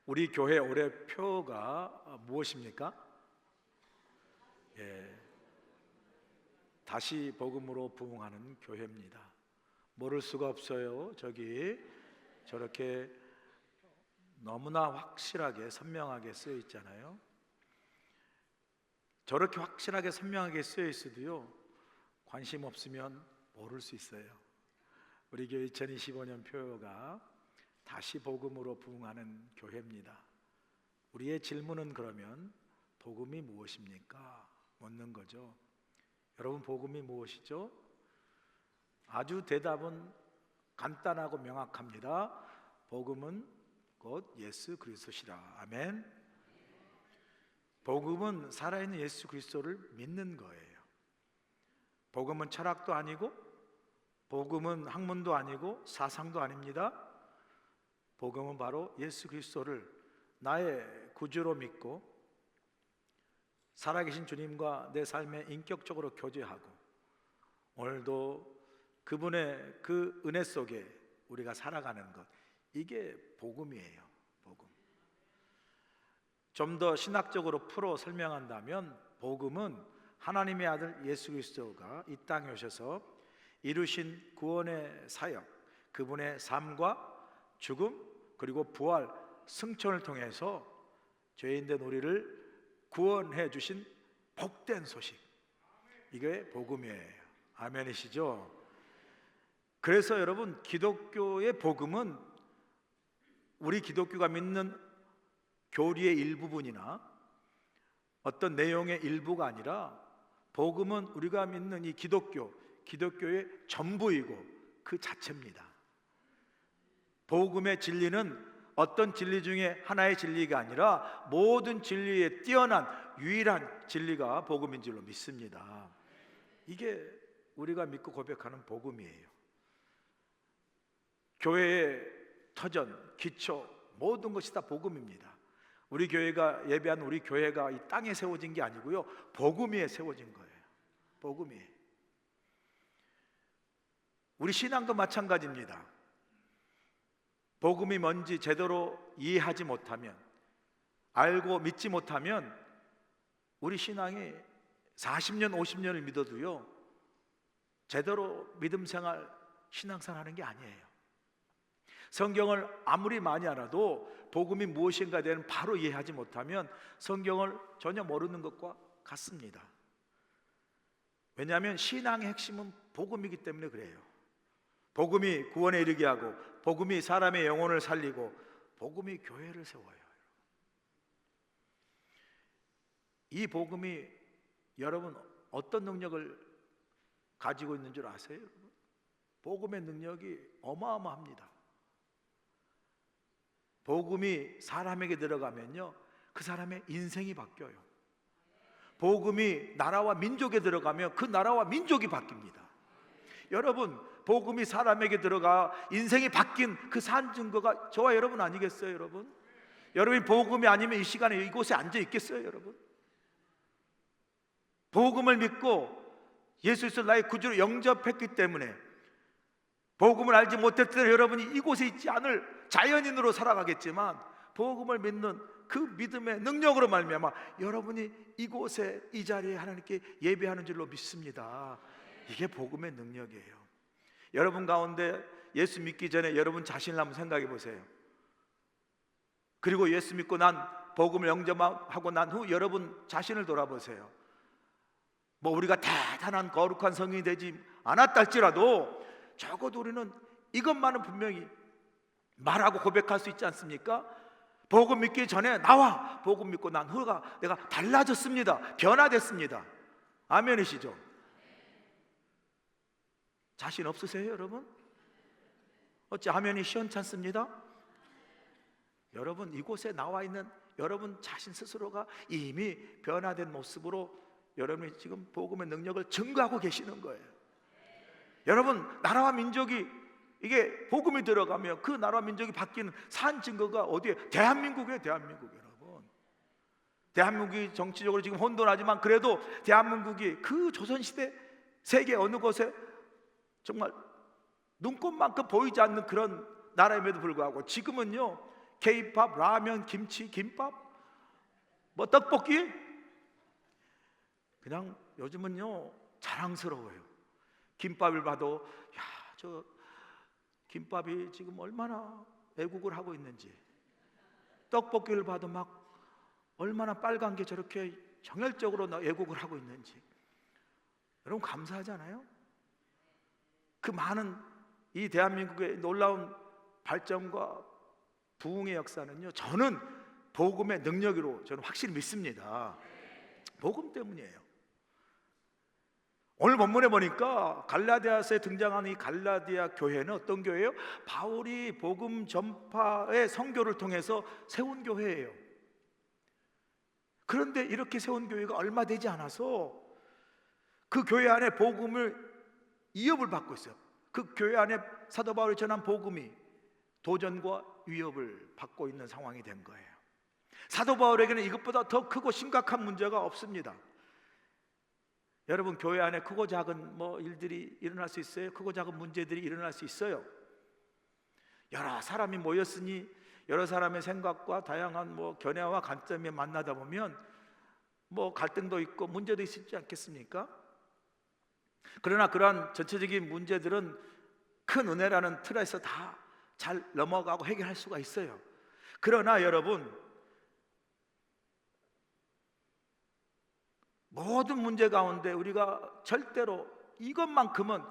우리 교회 올해 표가 무엇입니까? 예, 다시 복음으로 부흥하는 교회입니다. 모를 수가 없어요. 저렇게 너무나 확실하게 선명하게 쓰여 있잖아요. 저렇게 확실하게 선명하게 쓰여 있어도요, 관심 없으면 모를 수 있어요. 우리 교회 2025년 표가 다시 복음으로 부흥하는 교회입니다. 우리의 질문은 그러면 복음이 무엇입니까? 묻는 거죠. 여러분, 복음이 무엇이죠? 아주 대답은 간단하고 명확합니다. 복음은 곧 예수 그리스도시라. 아멘. 복음은 살아있는 예수 그리스도를 믿는 거예요. 복음은 철학도 아니고, 복음은 학문도 아니고, 사상도 아닙니다. 복음은 바로 예수 그리스도를 나의 구주로 믿고 살아계신 주님과 내 삶에 인격적으로 교제하고 오늘도 그분의 그 은혜 속에 우리가 살아가는 것, 이게 복음이에요. 복음. 좀 더 신학적으로 풀어 설명한다면 복음은 하나님의 아들 예수 그리스도가 이 땅에 오셔서 이루신 구원의 사역, 그분의 삶과 죽음 그리고 부활, 승천을 통해서 죄인된 우리를 구원해 주신 복된 소식, 이게 복음이에요. 아멘이시죠? 그래서 여러분, 기독교의 복음은 우리 기독교가 믿는 교리의 일부분이나 어떤 내용의 일부가 아니라 복음은 우리가 믿는 이 기독교의 전부이고 그 자체입니다. 복음의 진리는 어떤 진리 중에 하나의 진리가 아니라 모든 진리에 뛰어난 유일한 진리가 복음인 줄로 믿습니다. 이게 우리가 믿고 고백하는 복음이에요. 교회의 터전, 기초, 모든 것이 다 복음입니다. 우리 교회가 예배한 우리 교회가 이 땅에 세워진 게 아니고요, 복음 위에 세워진 거예요. 복음 위에. 우리 신앙도 마찬가지입니다. 복음이 뭔지 제대로 이해하지 못하면, 알고 믿지 못하면 우리 신앙이 40년, 50년을 믿어도요, 제대로 믿음 생활, 신앙생활 하는 게 아니에요. 성경을 아무리 많이 알아도 복음이 무엇인가에 대한 바로 이해하지 못하면 성경을 전혀 모르는 것과 같습니다. 왜냐하면 신앙의 핵심은 복음이기 때문에 그래요. 복음이 구원에 이르게 하고, 복음이 사람의 영혼을 살리고, 복음이 교회를 세워요. 이 복음이 여러분 어떤 능력을 가지고 있는 줄 아세요? 복음의 능력이 어마어마합니다. 복음이 사람에게 들어가면요, 그 사람의 인생이 바뀌어요. 복음이 나라와 민족에 들어가면 그 나라와 민족이 바뀝니다. 여러분, 복음이 사람에게 들어가 인생이 바뀐 그 산 증거가 저와 여러분 아니겠어요? 여러분이 복음이 아니면 이 시간에 이곳에 앉아 있겠어요? 여러분, 복음을 믿고 예수 그리스도를 나의 구주로 영접했기 때문에, 복음을 알지 못했더라도 여러분이 이곳에 있지 않을 자연인으로 살아가겠지만, 복음을 믿는 그 믿음의 능력으로 말미암아 여러분이 이곳에, 이 자리에 하나님께 예배하는 줄로 믿습니다. 이게 복음의 능력이에요. 여러분 가운데 예수 믿기 전에 여러분 자신을 한번 생각해 보세요. 그리고 예수 믿고 난, 복음을 영접하고 난 후 여러분 자신을 돌아보세요. 뭐 우리가 대단한 거룩한 성인이 되지 않았다 할지라도 적어도 우리는 이것만은 분명히 말하고 고백할 수 있지 않습니까? 복음 믿기 전에 나와 복음 믿고 난 후가 내가 달라졌습니다. 변화됐습니다. 아멘이시죠? 자신 없으세요, 여러분? 어찌 아멘이 시원찮습니다? 여러분, 이곳에 나와 있는 여러분 자신 스스로가 이미 변화된 모습으로 여러분이 지금 복음의 능력을 증거하고 계시는 거예요. 여러분, 나라와 민족이, 이게 복음이 들어가면 그 나라와 민족이 바뀌는 산 증거가 어디에? 대한민국이에요. 대한민국. 여러분, 대한민국이 정치적으로 지금 혼돈하지만 그래도 대한민국이 그 조선시대 세계 어느 곳에 정말 눈꽃만큼 보이지 않는 그런 나라임에도 불구하고 지금은요, 케이팝, 라면, 김치, 김밥, 뭐 떡볶이. 그냥 요즘은요 자랑스러워요. 김밥을 봐도 야, 저 김밥이 지금 얼마나 애국을 하고 있는지, 떡볶이를 봐도 막 얼마나 빨간 게 저렇게 정열적으로 애국을 하고 있는지. 여러분 감사하잖아요. 그 많은 이 대한민국의 놀라운 발전과 부흥의 역사는요, 저는 복음의 능력으로 저는 확실히 믿습니다. 복음 때문이에요. 오늘 본문에 보니까 갈라디아서에 등장하는 이 갈라디아 교회는 어떤 교회예요? 바울이 복음 전파의 선교를 통해서 세운 교회예요. 그런데 이렇게 세운 교회가 얼마 되지 않아서 그 교회 안에 복음을 위협을 받고 있어요. 그 교회 안에 사도 바울이 전한 복음이 도전과 위협을 받고 있는 상황이 된 거예요. 사도 바울에게는 이것보다 더 크고 심각한 문제가 없습니다. 여러분, 교회 안에 크고 작은 일들이 일어날 수 있어요. 크고 작은 문제들이 일어날 수 있어요. 여러 사람이 모였으니 여러 사람의 생각과 다양한 견해와 관점이 만나다 보면 갈등도 있고 문제도 있지 않겠습니까? 그러나 그러한 전체적인 문제들은 큰 은혜라는 틀에서 다 잘 넘어가고 해결할 수가 있어요. 그러나 여러분, 모든 문제 가운데 우리가 절대로 이것만큼은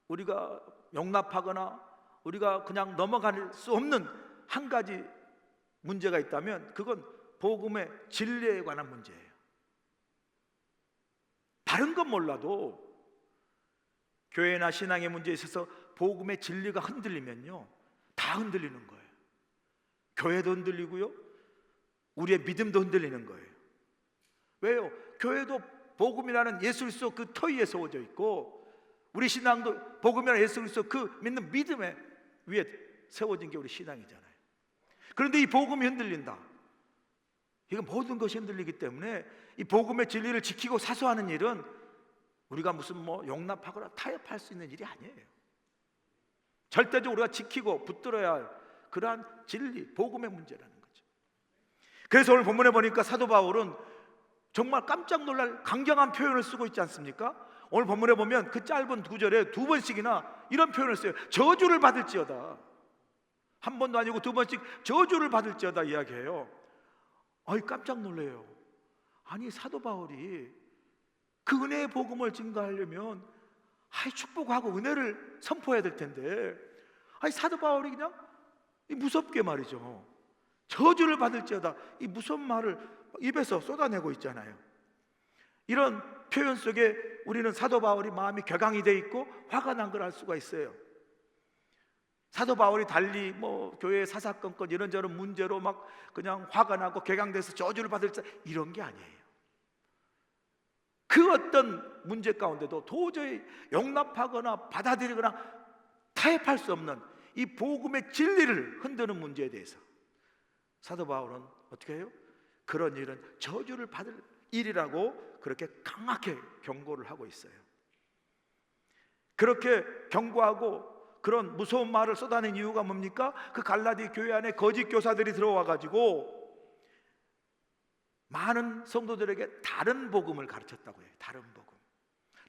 우리가 용납하거나 우리가 그냥 넘어갈 수 없는 한 가지 문제가 있다면 그건 복음의 진리에 관한 문제예요. 다른 건 몰라도 교회나 신앙의 문제에 있어서 복음의 진리가 흔들리면요, 다 흔들리는 거예요. 교회도 흔들리고요, 우리의 믿음도 흔들리는 거예요. 왜요? 교회도 복음이라는 예수 그리스도 그 터 위에 세워져 있고, 우리 신앙도 복음이라는 예수 그리스도 그 믿는 믿음에 위에 세워진 게 우리 신앙이잖아요. 그런데 이 복음이 흔들린다. 이거 모든 것이 흔들리기 때문에 이 복음의 진리를 지키고 사수하는 일은 우리가 무슨 용납하거나 타협할 수 있는 일이 아니에요. 절대적으로 우리가 지키고 붙들어야 할 그러한 진리, 복음의 문제라는 거죠. 그래서 오늘 본문에 보니까 사도 바울은 정말 깜짝 놀랄 강경한 표현을 쓰고 있지 않습니까? 오늘 본문에 보면 그 짧은 구절에 두 번씩이나 이런 표현을 써요. 저주를 받을지어다. 한 번도 아니고 두 번씩 저주를 받을지어다 이야기해요. 깜짝 놀래요. 아니, 사도 바울이 그 은혜의 복음을 증거하려면 축복하고 은혜를 선포해야 될 텐데, 사도 바울이 그냥 무섭게 말이죠, 저주를 받을지어다, 이 무서운 말을 입에서 쏟아내고 있잖아요. 이런 표현 속에 우리는 사도 바울이 마음이 격앙이 돼 있고 화가 난 걸 알 수가 있어요. 사도 바울이 달리 교회 사사건건 이런저런 문제로 막 그냥 화가 나고 격앙돼서 저주를 받을지 이런 게 아니에요. 그 어떤 문제 가운데도 도저히 용납하거나 받아들이거나 타협할 수 없는 이 복음의 진리를 흔드는 문제에 대해서 사도 바울은 어떻게 해요? 그런 일은 저주를 받을 일이라고 그렇게 강하게 경고를 하고 있어요. 그렇게 경고하고 그런 무서운 말을 쏟아낸 이유가 뭡니까? 그 갈라디 교회 안에 거짓 교사들이 들어와 가지고 많은 성도들에게 다른 복음을 가르쳤다고 해요. 다른 복음,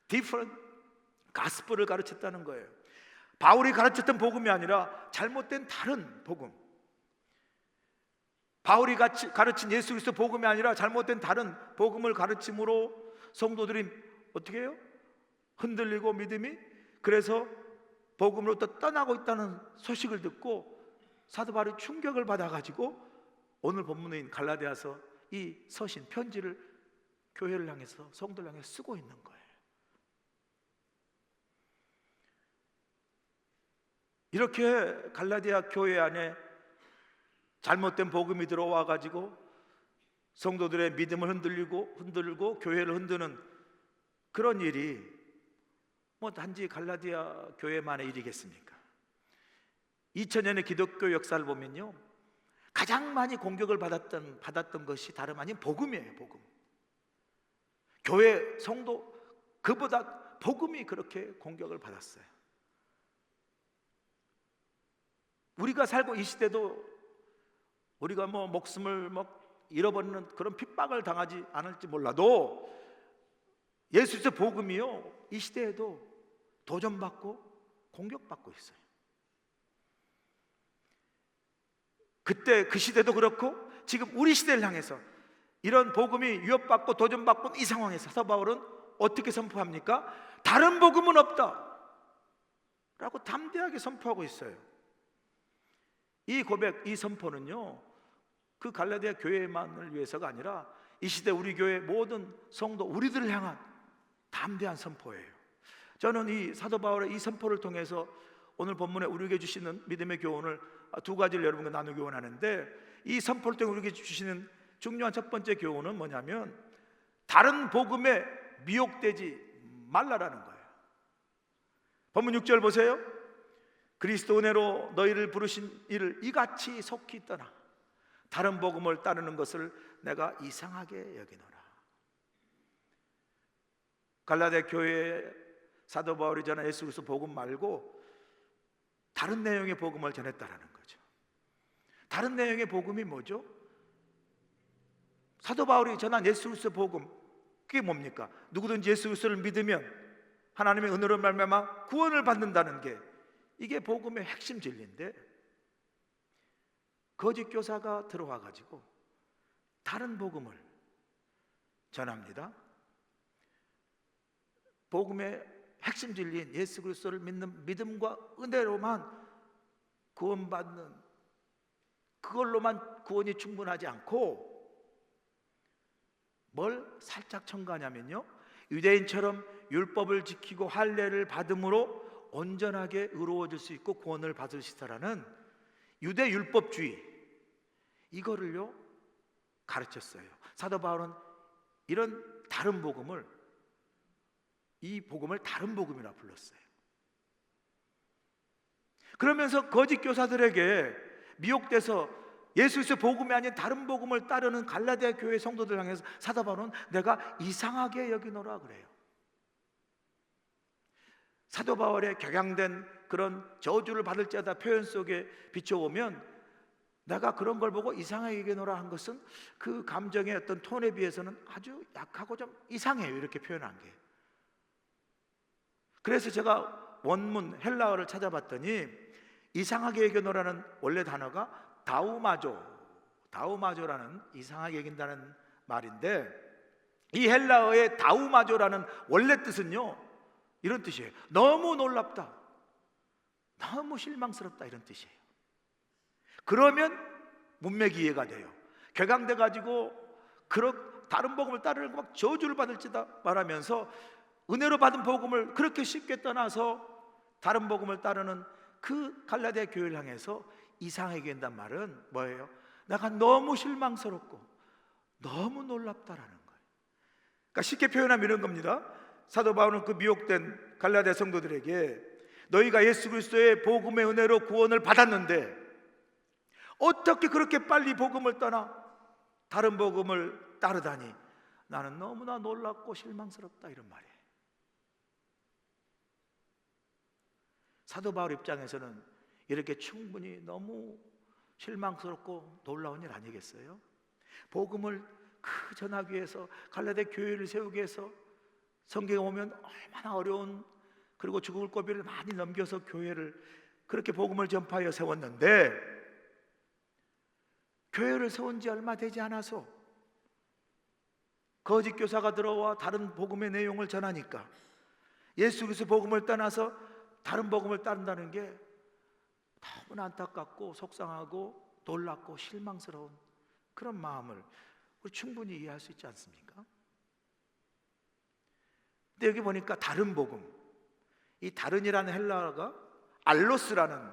different gospel을 가르쳤다는 거예요. 바울이 가르쳤던 복음이 아니라 잘못된 다른 복음, 바울이 가르친 예수 그리스도 복음이 아니라 잘못된 다른 복음을 가르침으로 성도들이 어떻게 해요? 흔들리고 믿음이, 그래서 복음으로부터 떠나고 있다는 소식을 듣고 사도 바울이 충격을 받아가지고 오늘 본문인 갈라디아서 이 서신 편지를 교회를 향해서 성도를 향해 쓰고 있는 거예요. 이렇게 갈라디아 교회 안에 잘못된 복음이 들어와 가지고 성도들의 믿음을 흔들고 교회를 흔드는 그런 일이 단지 갈라디아 교회만의 일이겠습니까? 2000년의 기독교 역사를 보면요, 가장 많이 공격을 받았던 것이 다름 아닌 복음이에요. 복음. 교회 성도, 그보다 복음이 그렇게 공격을 받았어요. 우리가 살고 이 시대도 우리가 뭐 목숨을 잃어버리는 그런 핍박을 당하지 않을지 몰라도 예수의 복음이요, 이 시대에도 도전받고 공격받고 있어요. 그때 그 시대도 그렇고 지금 우리 시대를 향해서 이런 복음이 위협받고 도전받고 이 상황에서 사도 바울은 어떻게 선포합니까? 다른 복음은 없다 라고 담대하게 선포하고 있어요. 이 고백, 이 선포는요, 그 갈라디아 교회만을 위해서가 아니라 이 시대 우리 교회 모든 성도, 우리들을 향한 담대한 선포예요. 저는 이 사도 바울의 이 선포를 통해서 오늘 본문에 우리에게 주시는 믿음의 교훈을 두 가지를 여러분과 나누기 원하는데, 이 선포를 통해 우리에게 주시는 중요한 첫 번째 교훈은 뭐냐면 다른 복음에 미혹되지 말라라는 거예요. 본문 6절 보세요. 그리스도 은혜로 너희를 부르신 이를 이같이 속히 떠나 다른 복음을 따르는 것을 내가 이상하게 여기노라. 갈라디아 교회에 사도 바울이 전한 예수 그리스도 복음 말고 다른 내용의 복음을 전했다라는 거죠. 다른 내용의 복음이 뭐죠? 사도 바울이 전한 예수 그리스도 복음, 그게 뭡니까? 누구든지 예수 그리스도를 믿으면 하나님의 은혜로 말미암아 구원을 받는다는 게, 이게 복음의 핵심 진리인데, 거짓 교사가 들어와 가지고 다른 복음을 전합니다. 복음의 핵심 진리인 예수 그리스도를 믿는 믿음과 은혜로만 구원받는, 그걸로만 구원이 충분하지 않고 뭘 살짝 첨가하냐면요, 유대인처럼 율법을 지키고 할례를 받음으로 온전하게 의로워질 수 있고 구원을 받을 수 있다라는 유대 율법주의, 이거를요 가르쳤어요. 사도 바울은 이런 다른 복음을, 이 복음을 다른 복음이라 불렀어요. 그러면서 거짓 교사들에게 미혹돼서 예수 그리스도의 복음이 아닌 다른 복음을 따르는 갈라디아 교회 성도들 향해서 사도 바울은 내가 이상하게 여기노라 그래요. 사도 바울의 격양된 그런 저주를 받을지어다 표현 속에 비춰보면 내가 그런 걸 보고 이상하게 여기노라 한 것은 그 감정의 어떤 톤에 비해서는 아주 약하고 좀 이상해요, 이렇게 표현한 게. 그래서 제가 원문 헬라어를 찾아봤더니 이상하게 여기노라는 원래 단어가 다우마조라는 이상하게 여긴다는 말인데, 이 헬라어의 다우마조라는 원래 뜻은요 이런 뜻이에요. 너무 놀랍다, 너무 실망스럽다, 이런 뜻이에요. 그러면 문맥이 이해가 돼요. 격앙돼 가지고 그런 다른 복음을 따르는 거 막 저주를 받을지다 말하면서 은혜로 받은 복음을 그렇게 쉽게 떠나서 다른 복음을 따르는 그 갈라디아 교회를 향해서 이상하게 한단 말은 뭐예요? 내가 너무 실망스럽고 너무 놀랍다라는 거예요. 그러니까 쉽게 표현하면 이런 겁니다. 사도 바울은 그 미혹된 갈라디아 성도들에게 너희가 예수 그리스도의 복음의 은혜로 구원을 받았는데 어떻게 그렇게 빨리 복음을 떠나 다른 복음을 따르다니 나는 너무나 놀랍고 실망스럽다, 이런 말이에요. 사도 바울 입장에서는 이렇게 충분히 너무 실망스럽고 놀라운 일 아니겠어요? 복음을 그 전하기 위해서, 갈라디아 교회를 세우기 위해서 성경에 오면 얼마나 어려운, 그리고 죽을 고비를 많이 넘겨서 교회를 그렇게 복음을 전파하여 세웠는데, 교회를 세운 지 얼마 되지 않아서 거짓 교사가 들어와 다른 복음의 내용을 전하니까 예수 그리스도 복음을 떠나서 다른 복음을 따른다는 게 너무나 안타깝고 속상하고 놀랍고 실망스러운 그런 마음을 우리 충분히 이해할 수 있지 않습니까? 근데 여기 보니까 다른 복음, 이 다른이라는 헬라어가 알로스라는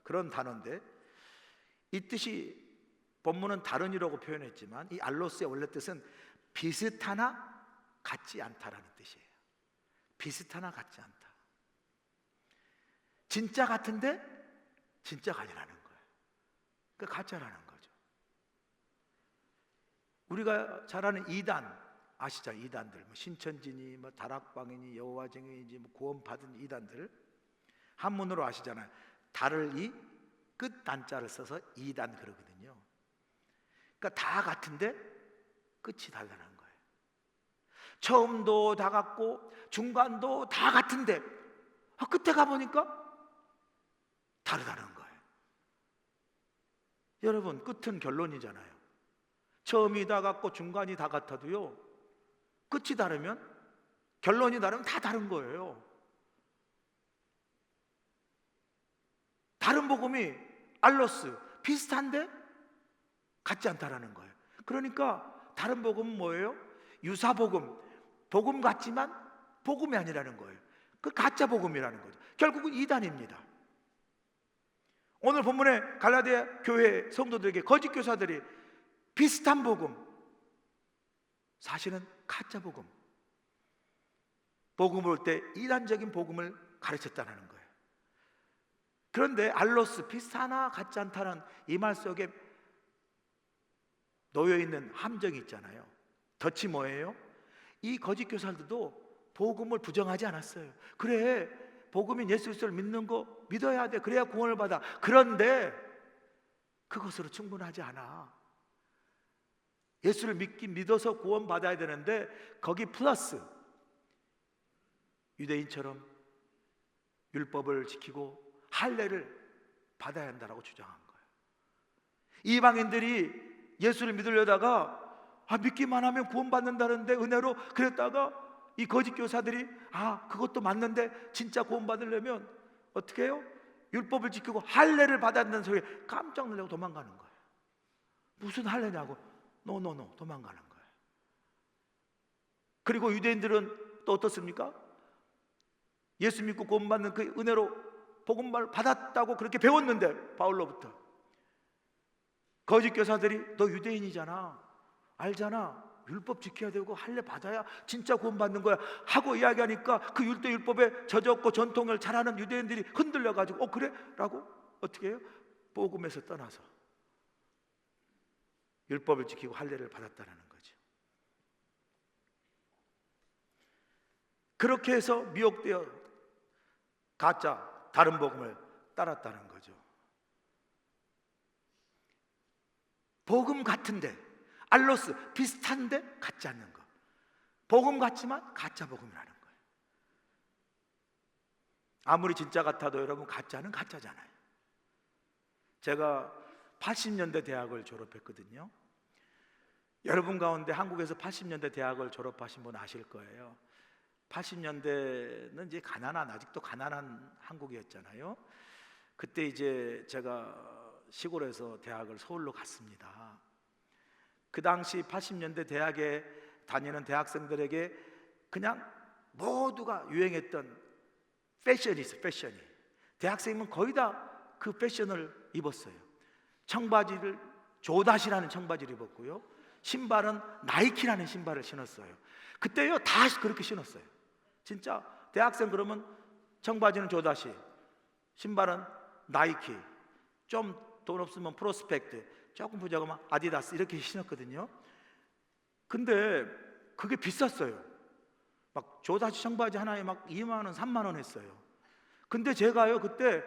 그런 단어인데, 이 뜻이 본문은 다른이라고 표현했지만 이 알로스의 원래 뜻은 비슷하나 같지 않다라는 뜻이에요. 비슷하나 같지 않다. 진짜 같은데 진짜가 아니라는 거예요. 그러니까 가짜라는 거죠. 우리가 잘 아는 이단 아시죠? 이단들, 뭐 신천지니 뭐 다락방이니 여호와증인이니 뭐 구원받은 이단들, 한문으로 아시잖아요. 달을 이 끝 단자를 써서 이단 그러거든요. 그러니까 다 같은데 끝이 다르다는 거예요. 처음도 다 같고 중간도 다 같은데 끝에 가보니까 다르다는 거예요. 여러분, 끝은 결론이잖아요. 처음이 다 같고 중간이 다 같아도요, 끝이 다르면, 결론이 다르면 다 다른 거예요. 다른 복음이 알로스, 비슷한데 같지 않다라는 거예요. 그러니까 다른 복음은 뭐예요? 유사복음, 복음 같지만 복음이 아니라는 거예요. 그 가짜 복음이라는 거죠. 결국은 이단입니다. 오늘 본문에 갈라디아 교회 성도들에게 거짓 교사들이 비슷한 복음, 사실은 가짜 복음, 복음을 올 때 이단적인 복음을 가르쳤다는 거예요. 그런데 알로스, 비슷하나 같지 않다는 이 말 속에 놓여있는 함정이 있잖아요. 덫이 뭐예요? 이 거짓 교사들도 복음을 부정하지 않았어요. 그래, 복음인 예수 그리스도를 믿는 거 믿어야 돼. 그래야 구원을 받아. 그런데 그것으로 충분하지 않아. 예수를 믿어서 구원 받아야 되는데 거기 플러스 유대인처럼 율법을 지키고 할례를 받아야 한다라고 주장한 거예요. 이방인들이 예수를 믿으려다가 믿기만 하면 구원 받는다는데 은혜로 그랬다가 이 거짓 교사들이 그것도 맞는데 진짜 구원 받으려면 어떻게 해요? 율법을 지키고 할례를 받아야 한다는 소리에 깜짝 놀라고 도망가는 거예요. 무슨 할례냐고 노 도망가는 거예요. 그리고 유대인들은 또 어떻습니까? 예수 믿고 구원받는 그 은혜로 복음을 받았다고 그렇게 배웠는데 바울로부터 거짓 교사들이 너 유대인이잖아, 알잖아, 율법 지켜야 되고 할례 받아야 진짜 구원받는 거야 하고 이야기하니까 그 율법에 젖었고 전통을 잘하는 유대인들이 흔들려가지고 그래? 라고 어떻게 해요? 복음에서 떠나서 율법을 지키고 할례를 받았다는 거죠. 그렇게 해서 미혹되어 가짜 다른 복음을 따랐다는 거죠. 복음 같은데 알로스 비슷한데 같지 않는 거, 복음 같지만 가짜 복음이라는 거예요. 아무리 진짜 같아도 여러분 가짜는 가짜잖아요. 제가 80년대 대학을 졸업했거든요. 여러분 가운데 한국에서 80년대 대학을 졸업하신 분 아실 거예요. 80년대는 이제 아직도 가난한 한국이었잖아요. 그때 이제 제가 시골에서 대학을 서울로 갔습니다. 그 당시 80년대 대학에 다니는 대학생들에게 그냥 모두가 유행했던 패션이 있어요. 패션이. 대학생은 거의 다 그 패션을 입었어요. 청바지를 조다시라는 청바지를 입었고요, 신발은 나이키라는 신발을 신었어요. 그때요 다 그렇게 신었어요. 진짜 대학생 그러면 청바지는 조다시, 신발은 나이키, 좀 돈 없으면 프로스펙트, 조금 부자가면 아디다스 이렇게 신었거든요. 근데 그게 비쌌어요. 막 조다시 청바지 하나에 막 2만 원, 3만 원 했어요. 근데 제가요 그때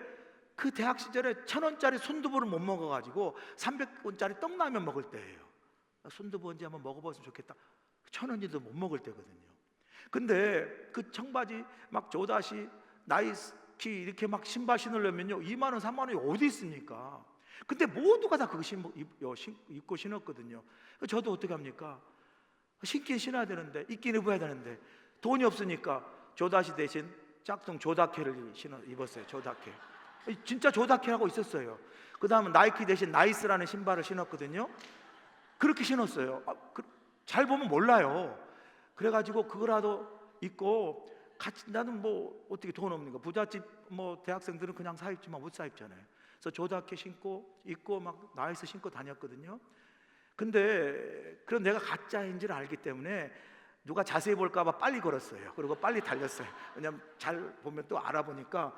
그 대학 시절에 1,000원짜리 순두부를 못 먹어가지고 300원짜리 떡라면 먹을 때예요. 순두부 언제 한번 먹어봤으면 좋겠다. 1,000원인데도 못 먹을 때거든요. 근데 그 청바지 막 조다시, 나이키 이렇게 막 신발 신으려면요 2만 원, 3만 원이 어디 있습니까? 근데 모두가 다 그거 입고 신었거든요. 저도 어떻게 합니까? 신긴 신어야 되는데, 입긴 입어야 되는데 돈이 없으니까 조다시 대신 짝퉁 조다케를 입었어요. 조다케. 진짜 조다케라고 있었어요. 그 다음은 나이키 대신 나이스라는 신발을 신었거든요. 그렇게 신었어요. 잘 보면 몰라요. 그래가지고 그거라도 입고 같이, 나는 뭐 어떻게 돈 없는 거, 부잣집 뭐 대학생들은 그냥 사 입지만 못 사 입잖아요. 그래서 조다케 신고 입고 막 나이스 신고 다녔거든요. 근데 그런 내가 가짜인지를 알기 때문에 누가 자세히 볼까봐 빨리 걸었어요. 그리고 빨리 달렸어요. 왜냐면 잘 보면 또 알아보니까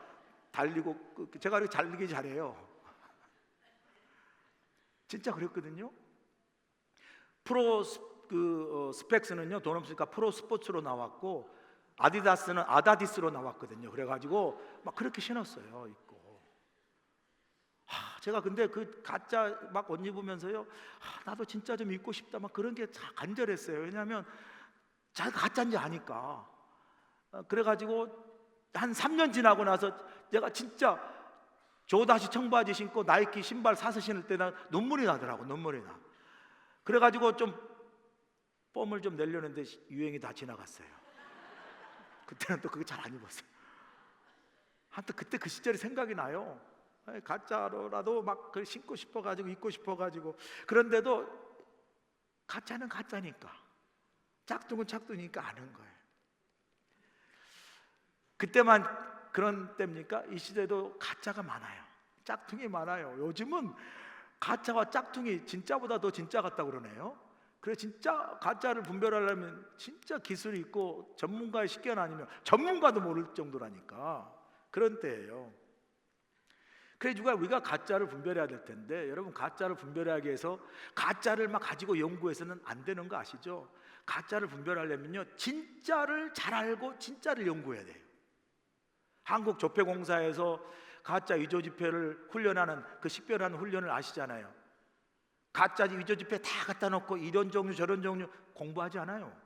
달리고, 제가 이렇게 달리기 잘해요. 진짜 그랬거든요. 스펙스는요 돈 없으니까 프로 스포츠로 나왔고, 아디다스는 아다디스로 나왔거든요. 그래가지고 막 그렇게 신었어요. 입고 제가 근데 그 가짜 막 옷 입으면서요, 나도 진짜 좀 입고 싶다 막 그런 게 간절했어요. 왜냐하면 자기가 가짜인지 아니까. 그래가지고 한 3년 지나고 나서 제가 진짜 조다시 청바지 신고 나이키 신발 사서 신을 때 나 눈물이 나더라고. 눈물이 나. 그래가지고 좀 뽐을 좀 내려는데 유행이 다 지나갔어요. 그때는 또 그거 잘 안 입었어요. 하여튼 그때 그 시절이 생각이 나요. 가짜로라도 막 그걸 신고 싶어가지고 입고 싶어가지고. 그런데도 가짜는 가짜니까, 짝퉁은 짝퉁이니까 아는 거예요. 그때만 그런 때입니까? 이 시대도 가짜가 많아요. 짝퉁이 많아요. 요즘은 가짜와 짝퉁이 진짜보다 더 진짜 같다고 그러네요. 그래서 진짜 가짜를 분별하려면 진짜 기술이 있고 전문가의 식견 아니면 전문가도 모를 정도라니까. 그런 때예요. 그래서 우리가 가짜를 분별해야 될 텐데, 여러분, 가짜를 분별하기 위해서 가짜를 막 가지고 연구해서는 안 되는 거 아시죠? 가짜를 분별하려면요, 진짜를 잘 알고 진짜를 연구해야 돼요. 한국조폐공사에서 가짜 위조지폐를 훈련하는 그 식별하는 훈련을 아시잖아요. 가짜 위조지폐 다 갖다 놓고 이런 종류 저런 종류 공부하지 않아요.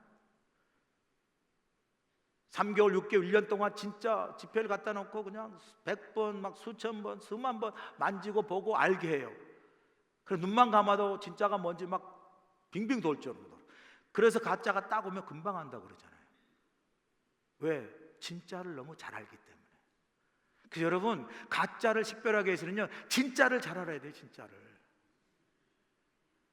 3개월, 6개월, 1년 동안 진짜 지폐를 갖다 놓고 그냥 100번, 막 수천 번, 수만 번 만지고 보고 알게 해요. 그래서 눈만 감아도 진짜가 뭔지 막 빙빙 돌 정도로. 그래서 가짜가 딱 오면 금방 안다고 그러잖아요. 왜? 진짜를 너무 잘 알기 때문에. 그래서 여러분, 가짜를 식별하기 위해서는요, 진짜를 잘 알아야 돼요. 진짜를.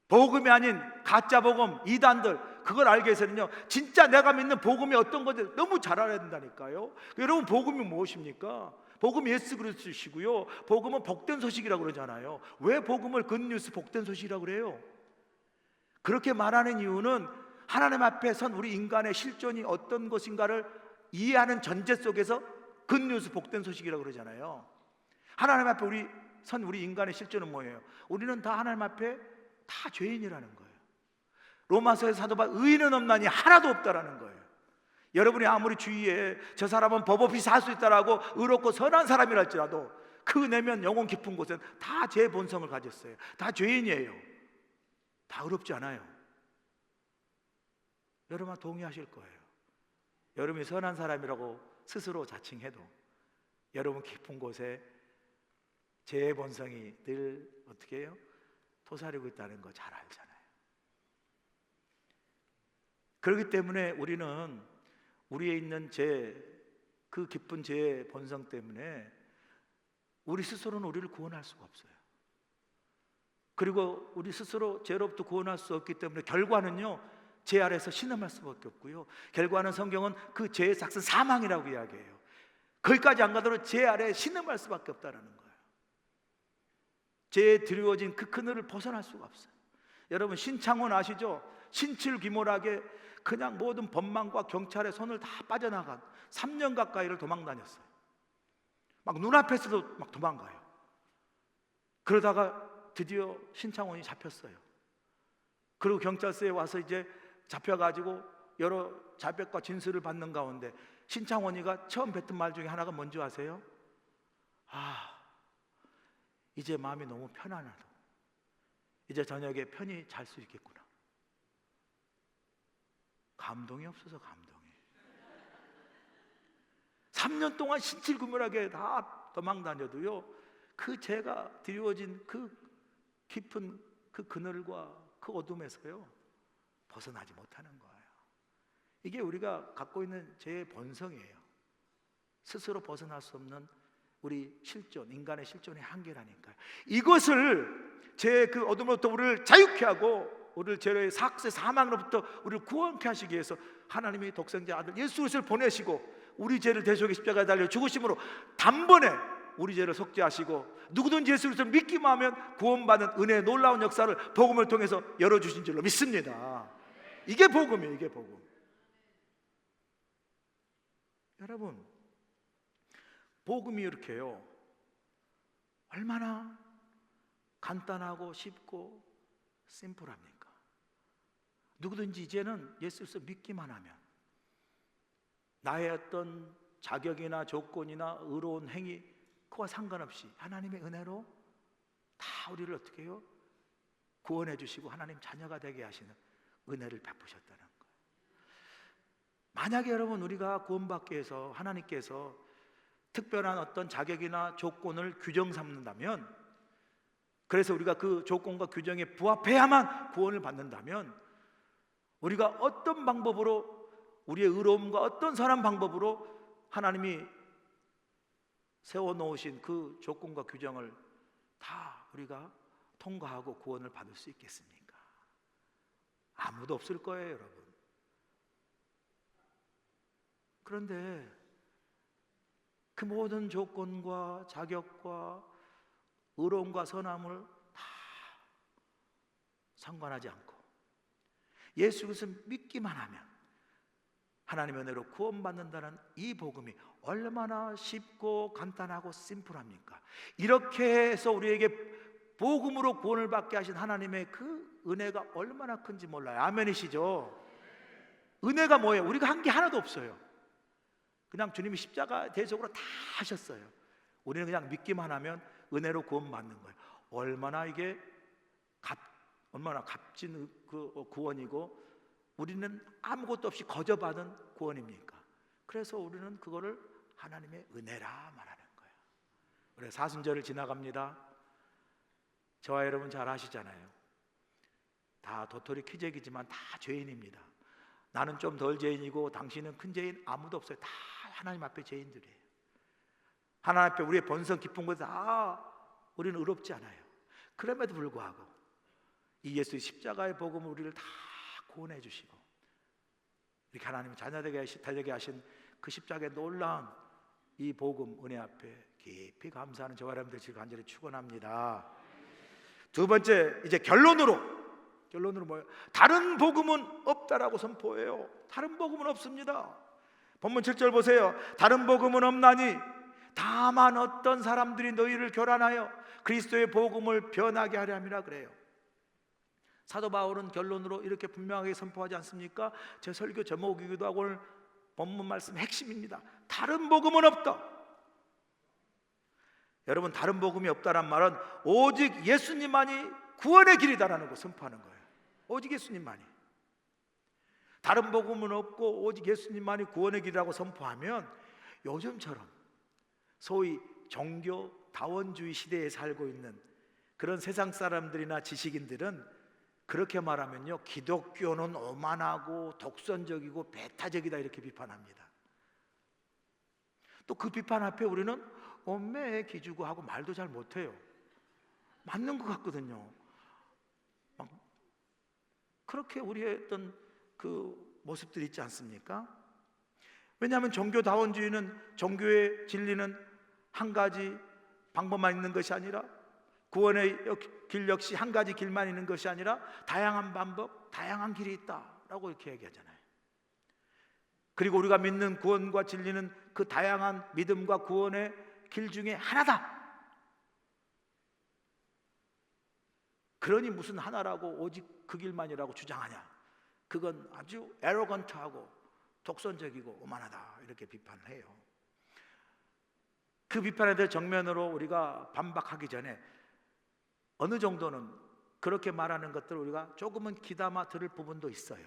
복음이 아닌 가짜 복음, 이단들, 그걸 알기 위해서는요, 진짜 내가 믿는 복음이 어떤 건지 너무 잘 알아야 된다니까요. 여러분, 복음이 무엇입니까? 복음이 예수 그리스도시고요, 복음은 복된 소식이라고 그러잖아요. 왜 복음을 굿뉴스, 복된 소식이라고 그래요? 그렇게 말하는 이유는 하나님 앞에 선 우리 인간의 실존이 어떤 것인가를 이해하는 전제 속에서 굿뉴스, 복된 소식이라고 그러잖아요. 하나님 앞에 우리 인간의 실존은 뭐예요? 우리는 다 하나님 앞에 다 죄인이라는 거예요. 로마서에서 사도 바울 의인은 없나니 하나도 없다라는 거예요. 여러분이 아무리 주위에 저 사람은 법 없이 살 수 있다라고 의롭고 선한 사람이라 할지라도 그 내면 영혼 깊은 곳은 다 제 본성을 가졌어요. 다 죄인이에요. 다 의롭지 않아요. 여러분 동의하실 거예요. 여러분이 선한 사람이라고 스스로 자칭해도 여러분 깊은 곳에 제 본성이 늘 어떻게 해요? 도사리고 있다는 거 잘 알잖아요. 그렇기 때문에 우리는 우리에 있는 그 깊은 제 본성 때문에 우리 스스로는 우리를 구원할 수가 없어요. 그리고 우리 스스로 죄로부터 구원할 수 없기 때문에 결과는요, 죄 아래서 신음할 수밖에 없고요, 결과는 성경은 그 죄의 삭은 사망이라고 이야기해요. 거기까지 안 가더라도 죄 아래 신음할 수밖에 없다는 거예요. 죄에 드리워진 그 그늘을 벗어날 수가 없어요. 여러분 신창원 아시죠? 신칠귀몰하게 그냥 모든 법망과 경찰의 손을 다 빠져나간 3년 가까이를 도망다녔어요. 막 눈앞에서도 막 도망가요. 그러다가 드디어 신창원이 잡혔어요. 그리고 경찰서에 와서 이제 잡혀가지고 여러 자백과 진술을 받는 가운데 신창원이가 처음 뱉은 말 중에 하나가 뭔지 아세요? 이제 마음이 너무 편안하다. 이제 저녁에 편히 잘 수 있겠구나. 감동이 없어서 감동이. 3년 동안 신칠구밀하게 다 도망다녀도요, 그 죄가 드리워진 그 깊은 그 그늘과 그 어둠에서요 벗어나지 못하는 거예요. 이게 우리가 갖고 있는 죄의 본성이에요. 스스로 벗어날 수 없는 우리 실존, 인간의 실존의 한계라니까요. 이것을 죄의 그 어둠으로부터 우리를 자유케 하고 우리를 죄의 삭세 사망으로부터 우리를 구원케 하시기 위해서 하나님이 독생자 아들 예수 그리스도를 보내시고 우리 죄를 대속의 십자가에 달려 죽으심으로 단번에 우리 죄를 속죄하시고 누구든지 예수 그리스도를 믿기만 하면 구원받는 은혜의 놀라운 역사를 복음을 통해서 열어주신 줄로 믿습니다. 이게 복음이에요. 이게 복음. 여러분, 복음이 이렇게요, 얼마나 간단하고 쉽고 심플합니까? 누구든지 이제는 예수 그리스도 믿기만 하면 나의 어떤 자격이나 조건이나 의로운 행위 그와 상관없이 하나님의 은혜로 다 우리를 어떻게 해요? 구원해 주시고 하나님 자녀가 되게 하시는 은혜를 베푸셨다는 거예요. 만약에 여러분 우리가 구원받기 위해서 하나님께서 특별한 어떤 자격이나 조건을 규정 삼는다면, 그래서 우리가 그 조건과 규정에 부합해야만 구원을 받는다면, 우리가 어떤 방법으로, 우리의 의로움과 어떤 선한 방법으로 하나님이 세워놓으신 그 조건과 규정을 다 우리가 통과하고 구원을 받을 수 있겠습니까? 아무도 없을 거예요, 여러분. 그런데 그 모든 조건과 자격과 의로움과 선함을 다 상관하지 않고 예수 그리스도를 믿기만 하면 하나님의 은혜로 구원받는다는 이 복음이 얼마나 쉽고 간단하고 심플합니까? 이렇게 해서 우리에게 복음으로 구원을 받게 하신 하나님의 그 은혜가 얼마나 큰지 몰라요. 아멘이시죠? 은혜가 뭐예요? 우리가 한 게 하나도 없어요. 그냥 주님이 십자가 대속으로 다 하셨어요. 우리는 그냥 믿기만 하면 은혜로 구원받는 거예요. 얼마나 이게 얼마나 값진 그 구원이고, 우리는 아무것도 없이 거저 받은 구원입니까? 그래서 우리는 그거를 하나님의 은혜라 말하는 거예요. 우리 사순절을 지나갑니다. 저와 여러분 잘 아시잖아요. 다 도토리 키재기지만 다 죄인입니다. 나는 좀 덜 죄인이고 당신은 큰 죄인 아무도 없어요. 다 하나님 앞에 죄인들이에요. 하나님 앞에 우리의 본성 깊은 곳에 우리는 의롭지 않아요. 그럼에도 불구하고 이 예수의 십자가의 복음을 우리를 다 구원해 주시고 이렇게 하나님의 자녀되게 하신 그 십자가의 놀라운 이 복음 은혜 앞에 깊이 감사하는 저와 여러분들 지금 간절히 축원합니다. 두 번째, 이제 결론으로 뭐예요? 다른 복음은 없다라고 선포해요. 다른 복음은 없습니다. 본문 7절 보세요. 다른 복음은 없나니 다만 어떤 사람들이 너희를 교란하여 그리스도의 복음을 변하게 하려 함이라 그래요. 사도 바울은 결론으로 이렇게 분명하게 선포하지 않습니까? 제 설교 제목이기도 하고 오늘 본문 말씀 핵심입니다. 다른 복음은 없다. 여러분, 다른 복음이 없다란 말은 오직 예수님만이 구원의 길이다라는 거 선포하는 거예요. 오직 예수님만이. 다른 복음은 없고 오직 예수님만이 구원의 길이라고 선포하면 요즘처럼 소위 종교 다원주의 시대에 살고 있는 그런 세상 사람들이나 지식인들은 그렇게 말하면요, 기독교는 오만하고 독선적이고 배타적이다 이렇게 비판합니다. 또 그 비판 앞에 우리는 엄매에 기주고 하고 말도 잘 못해요. 맞는 것 같거든요. 막 그렇게 우리의 어떤 그 모습들이 있지 않습니까? 왜냐하면 종교다원주의는, 종교의 진리는 한 가지 방법만 있는 것이 아니라, 구원의 길 역시 한 가지 길만 있는 것이 아니라 다양한 방법, 다양한 길이 있다라고 이렇게 얘기하잖아요. 그리고 우리가 믿는 구원과 진리는 그 다양한 믿음과 구원의 길 중에 하나다. 그러니 무슨 하나라고 오직 그 길만이라고 주장하냐? 그건 아주 에러건트하고 독선적이고 오만하다 이렇게 비판을 해요. 그 비판에 대해 정면으로 우리가 반박하기 전에 어느 정도는 그렇게 말하는 것들을 우리가 조금은 귀담아 들을 부분도 있어요.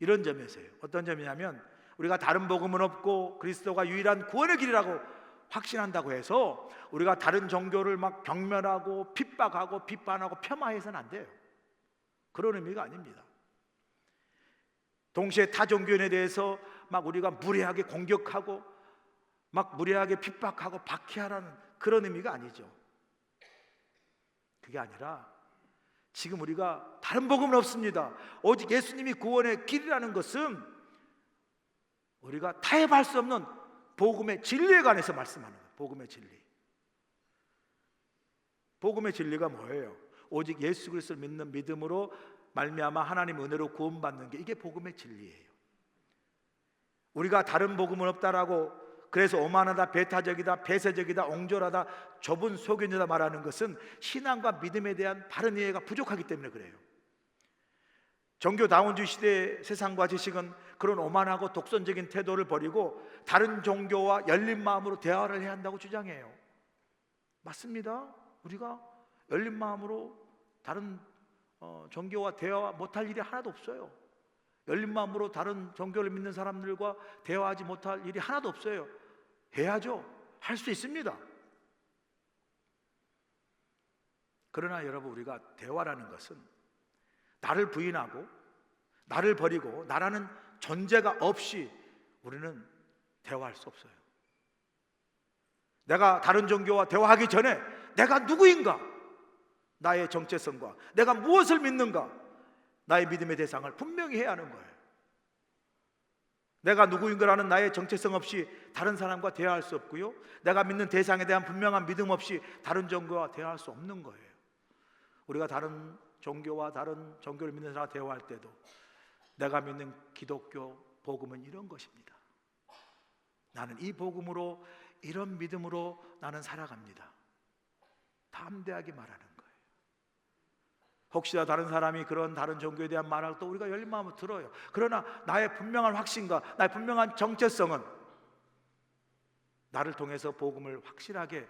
이런 점에서요. 어떤 점이냐면, 우리가 다른 복음은 없고 그리스도가 유일한 구원의 길이라고 확신한다고 해서 우리가 다른 종교를 막 경멸하고 핍박하고 비판하고 폄하해서는 안 돼요. 그런 의미가 아닙니다. 동시에 타 종교인에 대해서 막 우리가 무례하게 공격하고 막 무례하게 핍박하고 박해하라는 그런 의미가 아니죠. 그게 아니라 지금 우리가 다른 복음은 없습니다. 오직 예수님이 구원의 길이라는 것은 우리가 타협할 수 없는 복음의 진리에 관해서 말씀하는 거예요. 복음의 진리. 복음의 진리가 뭐예요? 오직 예수 그리스도를 믿는 믿음으로 말미암아 하나님 은혜로 구원받는 게, 이게 복음의 진리예요. 우리가 다른 복음은 없다라고, 그래서 오만하다, 배타적이다, 폐쇄적이다, 옹졸하다, 좁은 소견이다 말하는 것은 신앙과 믿음에 대한 바른 이해가 부족하기 때문에 그래요. 종교다원주의 시대의 세상과 지식은 그런 오만하고 독선적인 태도를 버리고 다른 종교와 열린 마음으로 대화를 해야 한다고 주장해요. 맞습니다. 우리가 열린 마음으로 다른 종교와 대화 못할 일이 하나도 없어요. 열린 마음으로 다른 종교를 믿는 사람들과 대화하지 못할 일이 하나도 없어요. 해야죠. 할 수 있습니다. 그러나 여러분, 우리가 대화라는 것은 나를 부인하고 나를 버리고 나라는 존재가 없이 우리는 대화할 수 없어요. 내가 다른 종교와 대화하기 전에 내가 누구인가, 나의 정체성과 내가 무엇을 믿는가, 나의 믿음의 대상을 분명히 해야 하는 거예요. 내가 누구인가라는 나의 정체성 없이 다른 사람과 대화할 수 없고요, 내가 믿는 대상에 대한 분명한 믿음 없이 다른 종교와 대화할 수 없는 거예요. 우리가 다른 종교와 다른 종교를 믿는 사람과 대화할 때도 내가 믿는 기독교 복음은 이런 것입니다. 나는 이 복음으로, 이런 믿음으로 나는 살아갑니다. 담대하게 말하는 거예요. 혹시나 다른 사람이 그런 다른 종교에 대한 말을 또 우리가 열린 마음으로 들어요. 그러나 나의 분명한 확신과 나의 분명한 정체성은 나를 통해서 복음을 확실하게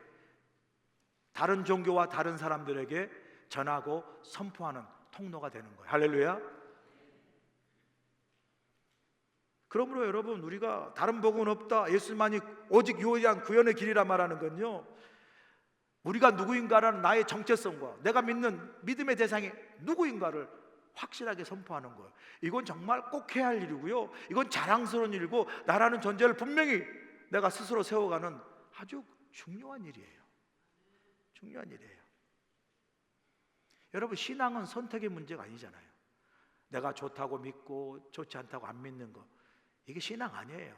다른 종교와 다른 사람들에게 전하고 선포하는 통로가 되는 거예요. 할렐루야. 그러므로 여러분, 우리가 다른 복음은 없다, 예수만이 오직 유일한 구원의 길이라 말하는 건요, 우리가 누구인가라는 나의 정체성과 내가 믿는 믿음의 대상이 누구인가를 확실하게 선포하는 거예요. 이건 정말 꼭 해야 할 일이고요, 이건 자랑스러운 일이고 나라는 존재를 분명히 내가 스스로 세워가는 아주 중요한 일이에요. 중요한 일이에요. 여러분, 신앙은 선택의 문제가 아니잖아요. 내가 좋다고 믿고 좋지 않다고 안 믿는 거, 이게 신앙 아니에요.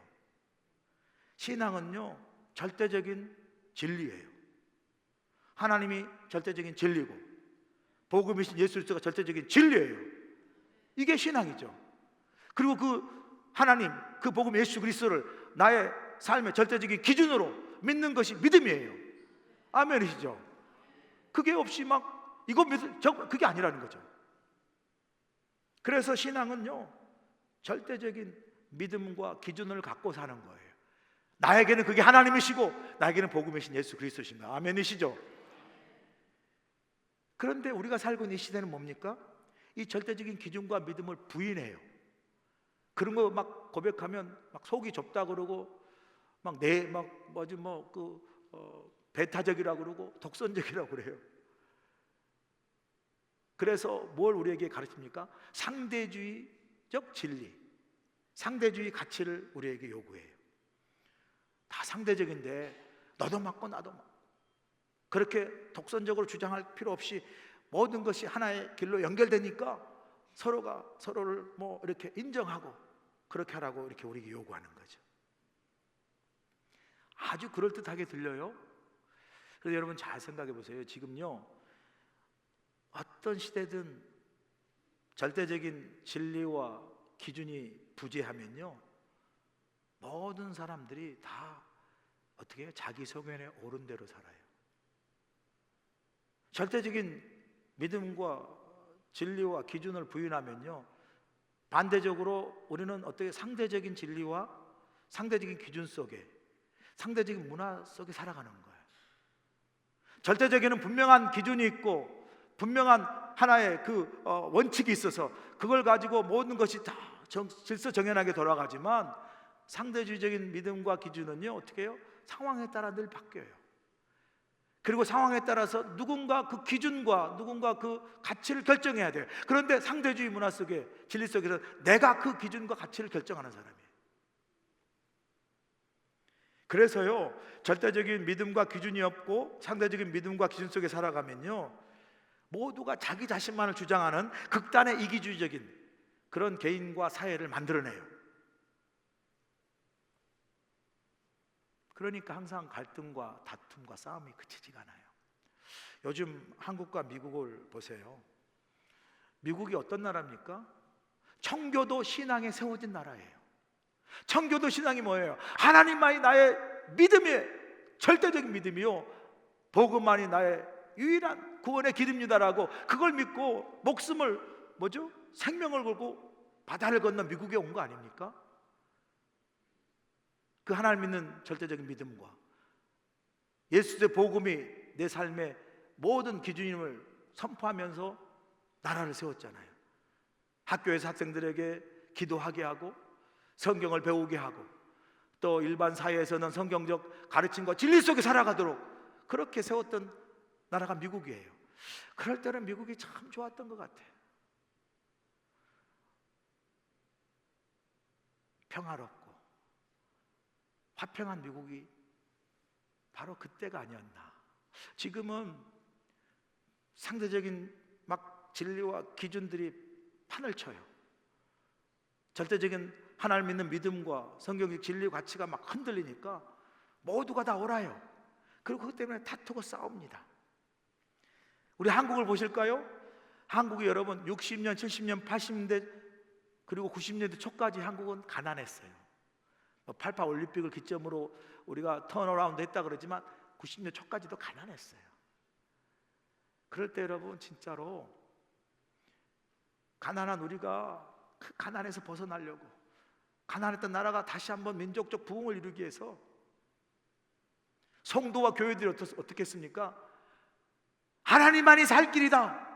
신앙은요, 절대적인 진리예요. 하나님이 절대적인 진리고 복음이신 예수 그리스도가 절대적인 진리예요. 이게 신앙이죠. 그리고 그 하나님, 그 복음 예수 그리스도를 나의 삶의 절대적인 기준으로 믿는 것이 믿음이에요. 아멘이시죠? 그게 없이 막 이거 그게 아니라는 거죠. 그래서 신앙은요, 절대적인 믿음과 기준을 갖고 사는 거예요. 나에게는 그게 하나님이시고 나에게는 복음이신 예수 그리스도십니다. 아멘이시죠? 그런데 우리가 살고 있는 이 시대는 뭡니까? 이 절대적인 기준과 믿음을 부인해요. 그런 거 막 고백하면 막 속이 좁다 그러고 배타적이라고 그러고 독선적이라고 그래요. 그래서 뭘 우리에게 가르칩니까? 상대주의적 진리, 상대주의 가치를 우리에게 요구해요. 다 상대적인데 너도 맞고 나도 맞고, 그렇게 독선적으로 주장할 필요 없이 모든 것이 하나의 길로 연결되니까 서로가 서로를 뭐 이렇게 인정하고 그렇게 하라고 이렇게 우리에게 요구하는 거죠. 아주 그럴듯하게 들려요. 그래서 여러분 잘 생각해 보세요. 지금요, 어떤 시대든 절대적인 진리와 기준이 부재하면요, 모든 사람들이 다 어떻게 해요? 자기 소견에 옳은 대로 살아요. 절대적인 믿음과 진리와 기준을 부인하면요, 반대적으로 우리는 어떻게 상대적인 진리와 상대적인 기준 속에, 상대적인 문화 속에 살아가는 거예요. 절대적에는 분명한 기준이 있고 분명한 하나의 그 원칙이 있어서 그걸 가지고 모든 것이 다 질서정연하게 돌아가지만, 상대주의적인 믿음과 기준은요, 어떻게 해요? 상황에 따라 늘 바뀌어요. 그리고 상황에 따라서 누군가 그 기준과 누군가 그 가치를 결정해야 돼요. 그런데 상대주의 문화 속에, 진리 속에서 내가 그 기준과 가치를 결정하는 사람이에요. 그래서요, 절대적인 믿음과 기준이 없고 상대적인 믿음과 기준 속에 살아가면요, 모두가 자기 자신만을 주장하는 극단의 이기주의적인 그런 개인과 사회를 만들어내요. 그러니까 항상 갈등과 다툼과 싸움이 그치지가 않아요. 요즘 한국과 미국을 보세요. 미국이 어떤 나라입니까? 청교도 신앙에 세워진 나라예요. 청교도 신앙이 뭐예요? 하나님만이 나의 믿음의 절대적인 믿음이요, 복음만이 나의 유일한 구원의 길입니다라고 그걸 믿고 목숨을 생명을 걸고 바다를 건너 미국에 온 거 아닙니까? 그 하나님 믿는 절대적인 믿음과 예수의 복음이 내 삶의 모든 기준임을 선포하면서 나라를 세웠잖아요. 학교에서 학생들에게 기도하게 하고 성경을 배우게 하고 또 일반 사회에서는 성경적 가르침과 진리 속에 살아가도록 그렇게 세웠던 나라가 미국이에요. 그럴 때는 미국이 참 좋았던 것 같아요. 평화롭고 화평한 미국이 바로 그때가 아니었나. 지금은 상대적인 막 진리와 기준들이 판을 쳐요. 절대적인 하나님 믿는 믿음과 성경적 진리 가치가 막 흔들리니까 모두가 다 옳아요. 그리고 그것 때문에 다투고 싸웁니다. 우리 한국을 보실까요? 한국이 여러분 60년, 70년, 80년대 그리고 90년대 초까지 한국은 가난했어요. 88 올림픽을 기점으로 우리가 턴어라운드 했다 그러지만 90년 초까지도 가난했어요. 그럴 때 여러분 진짜로 가난한 우리가 그 가난에서 벗어나려고 가난했던 나라가 다시 한번 민족적 부흥을 이루기 위해서 성도와 교회들이 어떻게 했습니까? 하나님만이 살 길이다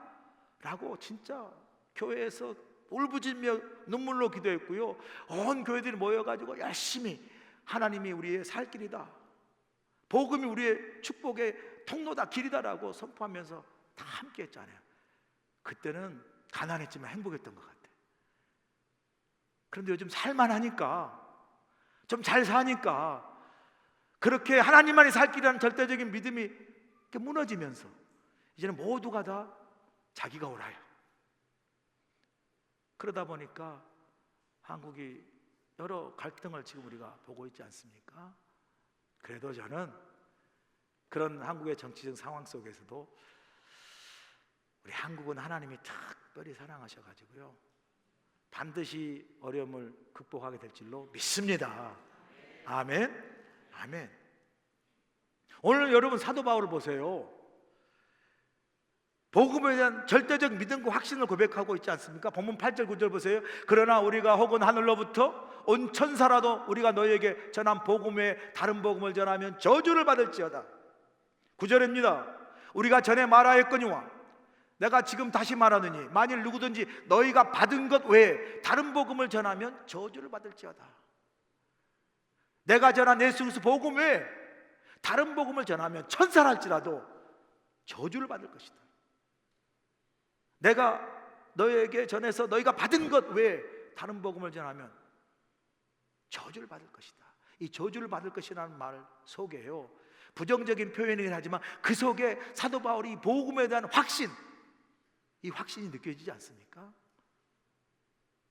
라고 진짜 교회에서 울부짖며 눈물로 기도했고요, 온 교회들이 모여가지고 열심히 하나님이 우리의 살 길이다, 복음이 우리의 축복의 통로다, 길이다라고 선포하면서 다 함께 했잖아요. 그때는 가난했지만 행복했던 것 같아요. 그런데 요즘 살만하니까, 좀 잘 사니까 그렇게 하나님만이 살 길이라는 절대적인 믿음이 이렇게 무너지면서 이제는 모두가 다 자기가 옳아요. 그러다 보니까 한국이 여러 갈등을 지금 우리가 보고 있지 않습니까? 그래도 저는 그런 한국의 정치적 상황 속에서도 우리 한국은 하나님이 특별히 사랑하셔가지고요, 반드시 어려움을 극복하게 될 줄로 믿습니다. 아멘. 아멘. 오늘 여러분 사도 바울을 보세요. 복음에 대한 절대적 믿음과 확신을 고백하고 있지 않습니까? 본문 8절 9절 보세요. 그러나 우리가 혹은 하늘로부터 온 천사라도 우리가 너희에게 전한 복음에 다른 복음을 전하면 저주를 받을지어다. 9절입니다. 우리가 전에 말하였거니와 내가 지금 다시 말하느니 만일 누구든지 너희가 받은 것 외에 다른 복음을 전하면 저주를 받을지어다. 내가 전한 예수 그리스도 복음 외에 다른 복음을 전하면 천사랄지라도 저주를 받을 것이다. 내가 너희에게 전해서 너희가 받은 것 외에 다른 복음을 전하면 저주를 받을 것이다. 이 저주를 받을 것이라는 말 속에요, 부정적인 표현이긴 하지만 그 속에 사도 바울이 복음에 대한 확신, 이 확신이 느껴지지 않습니까?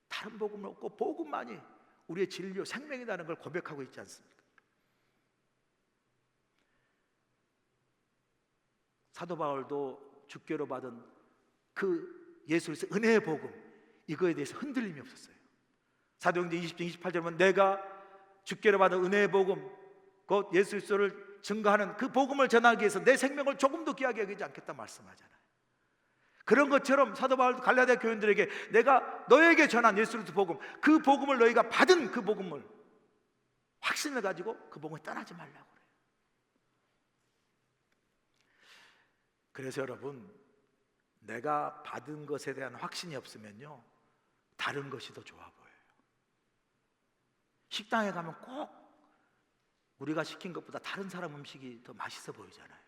다른 복음은 없고 복음만이 우리의 진리요 생명이라는 걸 고백하고 있지 않습니까? 사도 바울도 주께로 받은 그 예수 그리스도의 은혜의 복음, 이거에 대해서 흔들림이 없었어요. 사도행전 20장 28절 보면 내가 주께로 받은 은혜의 복음 곧 예수 그리스도를 증거하는 그 복음을 전하기 위해서 내 생명을 조금도 귀하게 여기지 않겠다 말씀하잖아요. 그런 것처럼 사도 바울도 갈라디아 교인들에게 내가 너에게 전한 예수 그리스도 복음, 그 복음을 너희가 받은 그 복음을 확신을 가지고 그 복음을 떠나지 말라고 그래요. 그래서 여러분, 내가 받은 것에 대한 확신이 없으면요 다른 것이 더 좋아 보여요. 식당에 가면 꼭 우리가 시킨 것보다 다른 사람 음식이 더 맛있어 보이잖아요.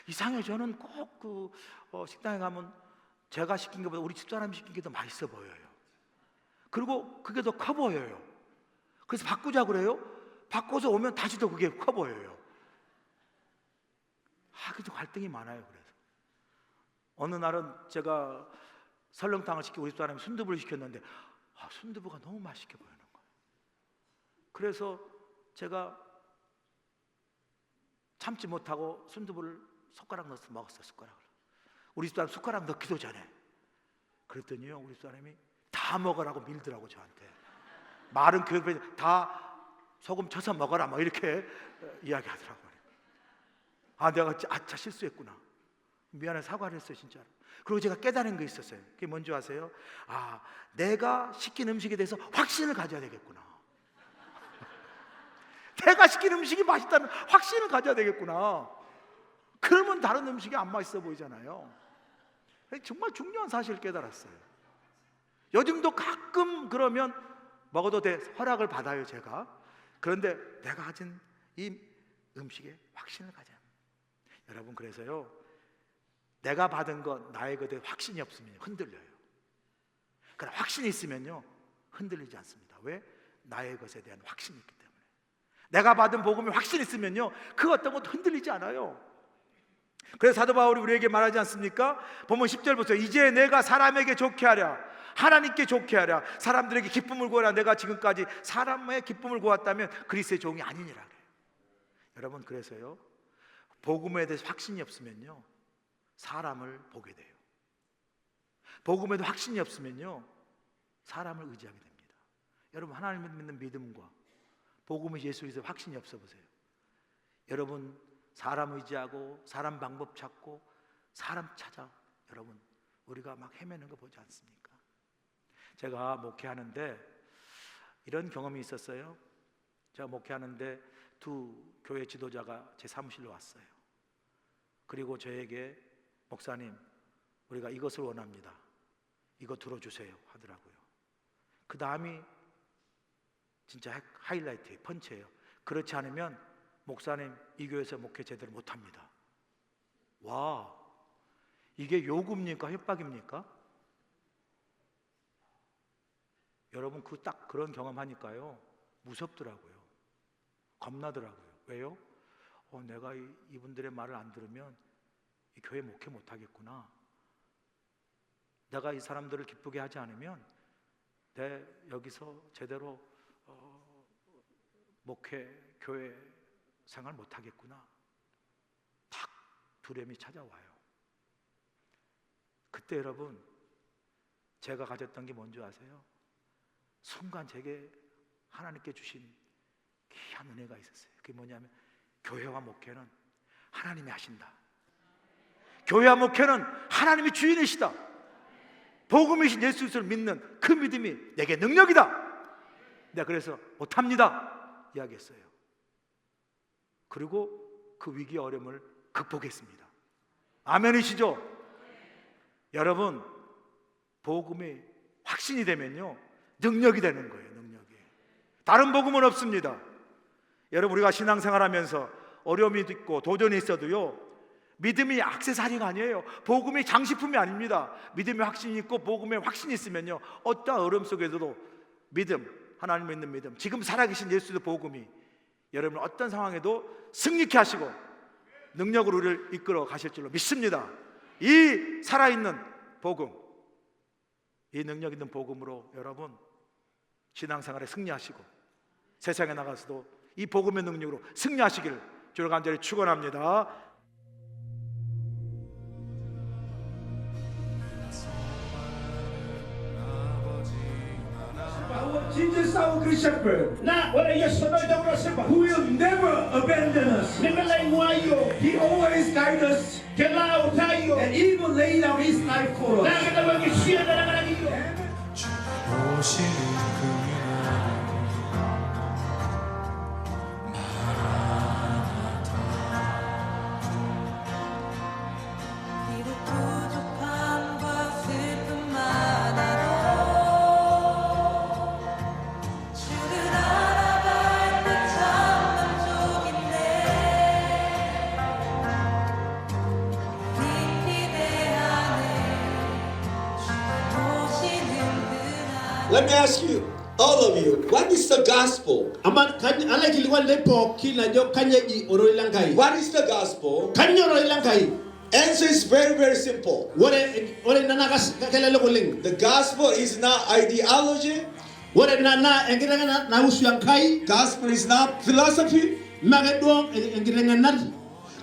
이상해요. 저는 꼭 식당에 가면 제가 시킨 것보다 우리 집사람이 시킨 게 더 맛있어 보여요. 그리고 그게 더 커 보여요. 그래서 바꾸자 그래요. 바꿔서 오면 다시 더 그게 커 보여요. 그래도 갈등이 많아요. 그래서 어느 날은 제가 설렁탕을 시키고 우리 집사람이 순두부를 시켰는데 순두부가 너무 맛있게 보이는 거예요. 그래서 제가 참지 못하고 순두부를 숟가락 넣어서 먹었어요. 숟가락을. 우리 집사람 숟가락 넣기도 전에. 그랬더니요 우리 집사람이 다 먹으라고 밀더라고 저한테. 말은 교육에 다 소금 쳐서 먹어라 뭐 이렇게 이야기하더라고요. 내가 아차 실수했구나. 미안해 사과를 했어요 진짜로. 그리고 제가 깨달은 게 있었어요. 그게 뭔지 아세요? 내가 시킨 음식에 대해서 확신을 가져야 되겠구나. 내가 시킨 음식이 맛있다는 확신을 가져야 되겠구나. 그러면 다른 음식이 안 맛있어 보이잖아요. 정말 중요한 사실을 깨달았어요. 요즘도 가끔 그러면 먹어도 돼 허락을 받아요, 제가. 그런데 내가 가진 이 음식에 확신을 가져야 합니다. 여러분, 그래서요, 내가 받은 것 나의 것에 확신이 없으면 흔들려요. 그러나 확신이 있으면요 흔들리지 않습니다. 왜? 나의 것에 대한 확신이 있기 때문에. 내가 받은 복음에 확신이 있으면요 그 어떤 것도 흔들리지 않아요. 그래서 사도 바울이 우리에게 말하지 않습니까? 보면 10절부터 이제 내가 사람에게 좋게 하랴, 하나님께 좋게 하랴, 사람들에게 기쁨을 구하라. 내가 지금까지 사람의 기쁨을 구했다면 그리스도의 종이 아니니라. 여러분, 그래서요 복음에 대해서 확신이 없으면요 사람을 보게 돼요. 복음에도 확신이 없으면요 사람을 의지하게 됩니다. 여러분, 하나님을 믿는 믿음과 복음의 예수에 대해서 확신이 없어 보세요. 여러분, 사람 의지하고 사람 방법 찾고 사람 찾아 여러분 우리가 막 헤매는 거 보지 않습니까? 제가 목회하는데 이런 경험이 있었어요. 제가 목회하는데 두 교회 지도자가 제 사무실로 왔어요. 그리고 저에게 목사님, 우리가 이것을 원합니다. 이거 들어주세요 하더라고요. 그 다음이 진짜 하이라이트예요. 펀치예요. 그렇지 않으면 목사님, 이 교회에서 목회 제대로 못합니다. 와, 이게 요구입니까? 협박입니까? 여러분, 딱 그런 경험하니까요 무섭더라고요. 겁나더라고요. 왜요? 내가 이분들의 말을 안 들으면 이 교회 목회 못하겠구나. 내가 이 사람들을 기쁘게 하지 않으면 내 여기서 제대로 목회, 교회 생활 못하겠구나. 딱 두려움이 찾아와요. 그때 여러분 제가 가졌던 게 뭔지 아세요? 순간 제게 하나님께 주신 귀한 은혜가 있었어요. 그게 뭐냐면 교회와 목회는 하나님이 하신다. 교회와 목회는 하나님이 주인이시다. 복음이신 예수 그리스도를 믿는 그 믿음이 내게 능력이다. 내가 그래서 못합니다 이야기했어요. 그리고 그 위기 어려움을 극복했습니다. 아멘이시죠? 여러분, 복음이 확신이 되면요 능력이 되는 거예요. 능력이. 다른 복음은 없습니다. 여러분, 우리가 신앙생활하면서 어려움이 있고 도전이 있어도요 믿음이 액세서리가 아니에요. 복음이 장식품이 아닙니다. 믿음의 확신이 있고 복음의 확신이 있으면요 어떠한 어려움 속에서도 믿음, 하나님 믿는 믿음, 지금 살아계신 예수의 복음이 여러분 어떤 상황에도 승리케 하시고 능력으로 우리를 이끌어 가실 줄로 믿습니다. 이 살아있는 복음, 이 능력 있는 복음으로 여러분 신앙생활에 승리하시고 세상에 나가서도 이 복음의 능력으로 승리하시기를 주를 간절히 축원합니다. Jesus is our good shepherd who will never abandon us. He always guides us and even laid down his life for us. Let me ask you, all of you, what is the gospel? What is the gospel? Answer is very, very simple. The gospel is not ideology. Gospel is not philosophy.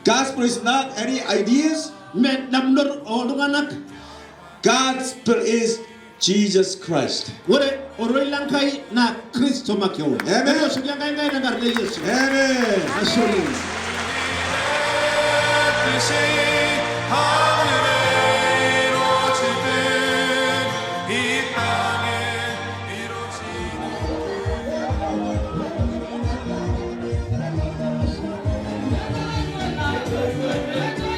Gospel is not any ideas. Gospel is Jesus Christ. Amen. Amen.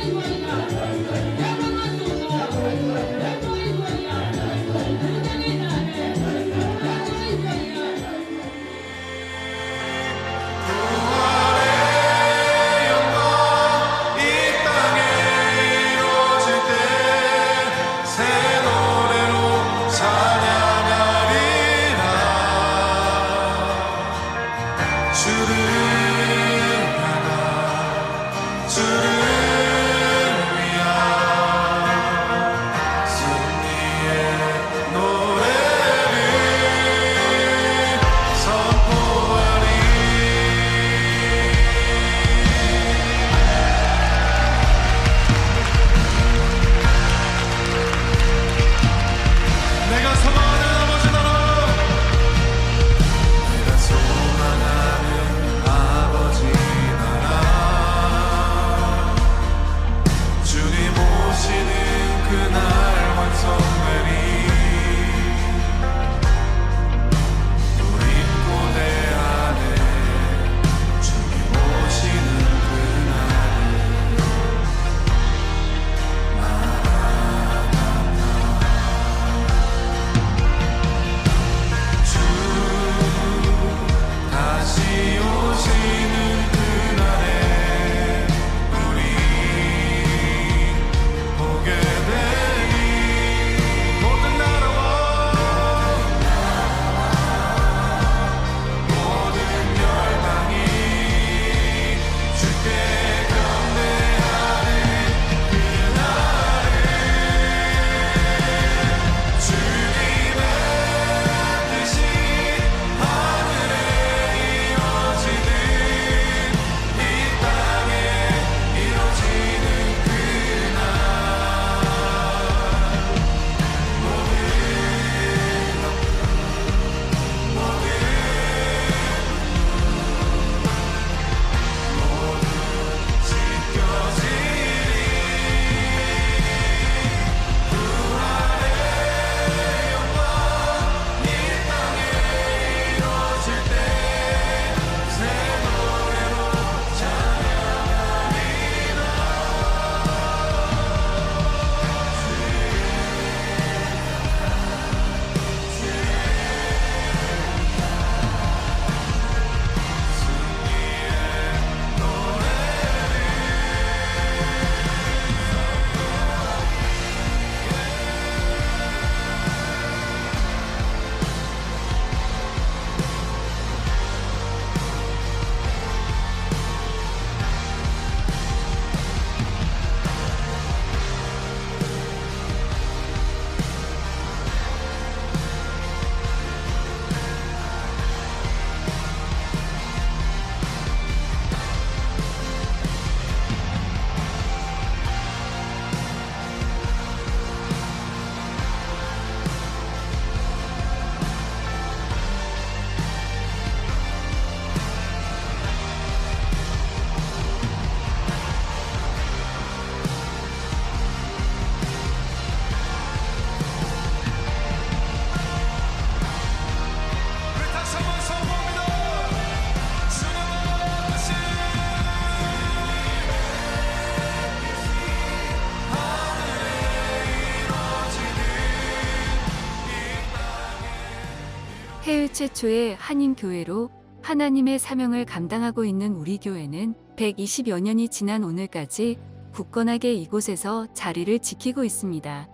해외 최초의 한인교회로 하나님의 사명을 감당하고 있는 우리 교회는 120여 년이 지난 오늘까지 굳건하게 이곳에서 자리를 지키고 있습니다.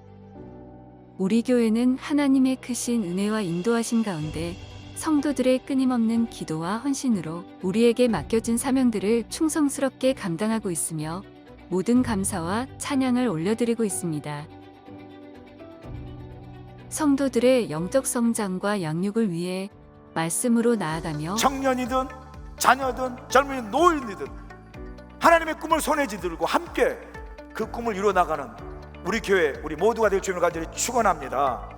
우리 교회는 하나님의 크신 은혜와 인도하심 가운데 성도들의 끊임없는 기도와 헌신으로 우리에게 맡겨진 사명들을 충성스럽게 감당하고 있으며 모든 감사와 찬양을 올려드리고 있습니다. 성도들의 영적 성장과 양육을 위해 말씀으로 나아가며 청년이든 자녀든 젊은이 노인이든 하나님의 꿈을 손에 쥐들고 함께 그 꿈을 이루어나가는 우리 교회, 우리 모두가 될 주님을 간절히 축원합니다.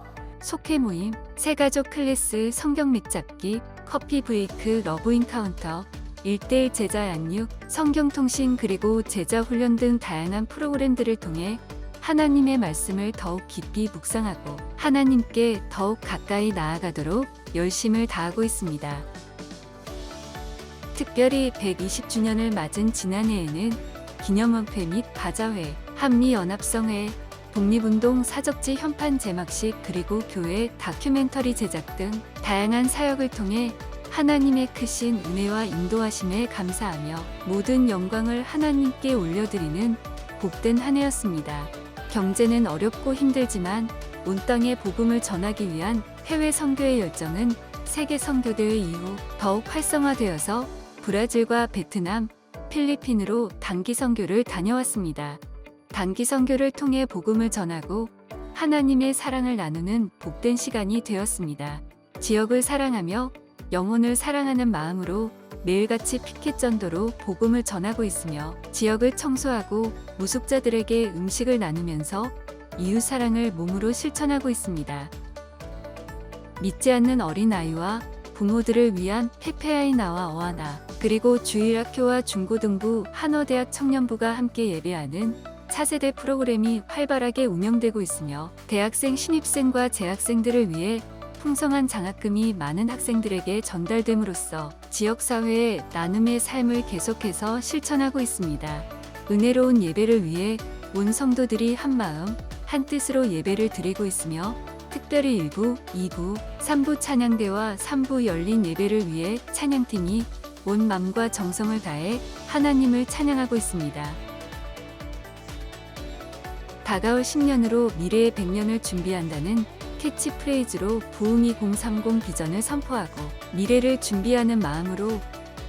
속회 모임, 새가족 클래스, 성경 믹잡기, 커피 브레이크, 러브 인카운터, 1:1 제자 양육, 성경 통신 그리고 제자 훈련 등 다양한 프로그램들을 통해 하나님의 말씀을 더욱 깊이 묵상하고 하나님께 더욱 가까이 나아가도록 열심을 다하고 있습니다. 특별히 120주년을 맞은 지난해에는 기념원회 및 바자회, 한미연합성회, 독립운동 사적지 현판 제막식 그리고 교회 다큐멘터리 제작 등 다양한 사역을 통해 하나님의 크신 은혜와 인도하심에 감사하며 모든 영광을 하나님께 올려드리는 복된 한 해였습니다. 경제는 어렵고 힘들지만 온 땅에 복음을 전하기 위한 해외 선교의 열정은 세계 선교대회 이후 더욱 활성화되어서 브라질과 베트남, 필리핀으로 단기 선교를 다녀왔습니다. 단기 선교를 통해 복음을 전하고 하나님의 사랑을 나누는 복된 시간이 되었습니다. 지역을 사랑하며 영혼을 사랑하는 마음으로 매일같이 피켓 전도로 복음을 전하고 있으며 지역을 청소하고 무숙자들에게 음식을 나누면서 이웃 사랑을 몸으로 실천하고 있습니다. 믿지 않는 어린아이와 부모들을 위한 페페아이나와 어하나 그리고 주일학교와 중고등부 한어대학 청년부가 함께 예배하는 차세대 프로그램이 활발하게 운영되고 있으며 대학생 신입생과 재학생들을 위해 풍성한 장학금이 많은 학생들에게 전달됨으로써 지역사회의 나눔의 삶을 계속해서 실천하고 있습니다. 은혜로운 예배를 위해 온 성도들이 한마음 한뜻으로 예배를 드리고 있으며 특별히 1부, 2부, 3부 찬양대와 3부 열린 예배를 위해 찬양팀이 온 마음과 정성을 다해 하나님을 찬양하고 있습니다. 다가올 10년으로 미래의 100년을 준비한다는 캐치프레이즈로 부흥 2030 비전을 선포하고 미래를 준비하는 마음으로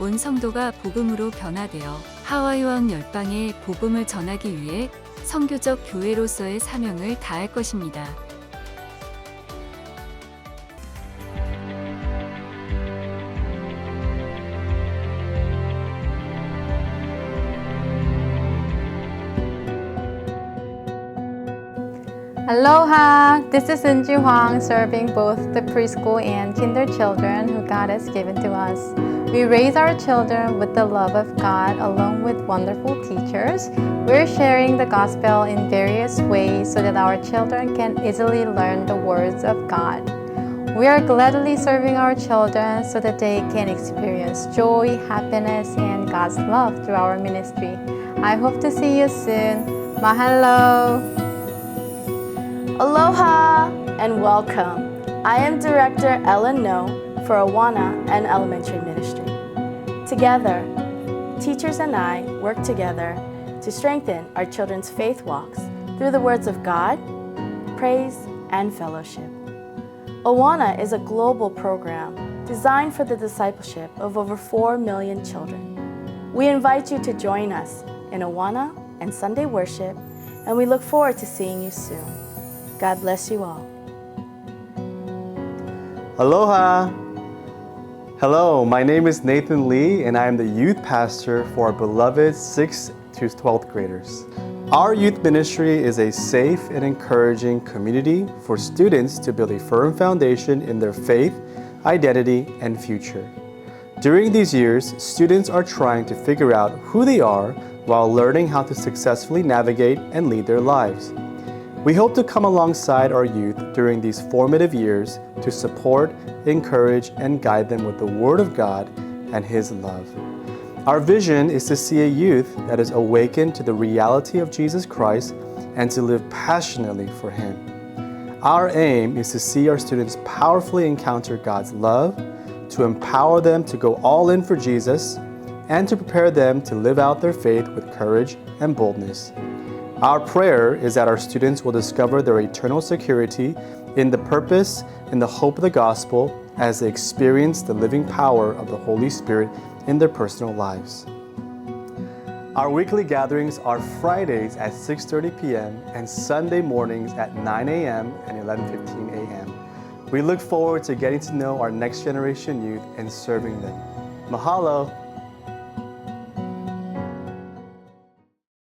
온 성도가 복음으로 변화되어 하와이와 열방에 복음을 전하기 위해 선교적 교회로서의 사명을 다할 것입니다. Aloha! This is Inju Huang serving both the preschool and kinder children who God has given to us. We raise our children with the love of God along with wonderful teachers. We're sharing the gospel in various ways so that our children can easily learn the words of God. We are gladly serving our children so that they can experience joy, happiness, and God's love through our ministry. I hope to see you soon. Mahalo! Aloha and welcome. I am Director Ellen No for Awana and Elementary Ministry. Together, teachers and I work together to strengthen our children's faith walks through the words of God, praise, and fellowship. Awana is a global program designed for the discipleship of over 4 million children. We invite you to join us in Awana and Sunday worship, and we look forward to seeing you soon. God bless you all. Aloha! Hello, my name is Nathan Lee, and I am the youth pastor for our beloved 6th to 12th graders. Our youth ministry is a safe and encouraging community for students to build a firm foundation in their faith, identity, and future. During these years, students are trying to figure out who they are while learning how to successfully navigate and lead their lives. We hope to come alongside our youth during these formative years to support, encourage, and guide them with the Word of God and His love. Our vision is to see a youth that is awakened to the reality of Jesus Christ and to live passionately for Him. Our aim is to see our students powerfully encounter God's love, to empower them to go all in for Jesus, and to prepare them to live out their faith with courage and boldness. Our prayer is that our students will discover their eternal security in the purpose and the hope of the gospel as they experience the living power of the Holy Spirit in their personal lives. Our weekly gatherings are Fridays at 6:30 p.m. and Sunday mornings at 9 a.m. and 11:15 a.m. We look forward to getting to know our next generation youth and serving them. Mahalo!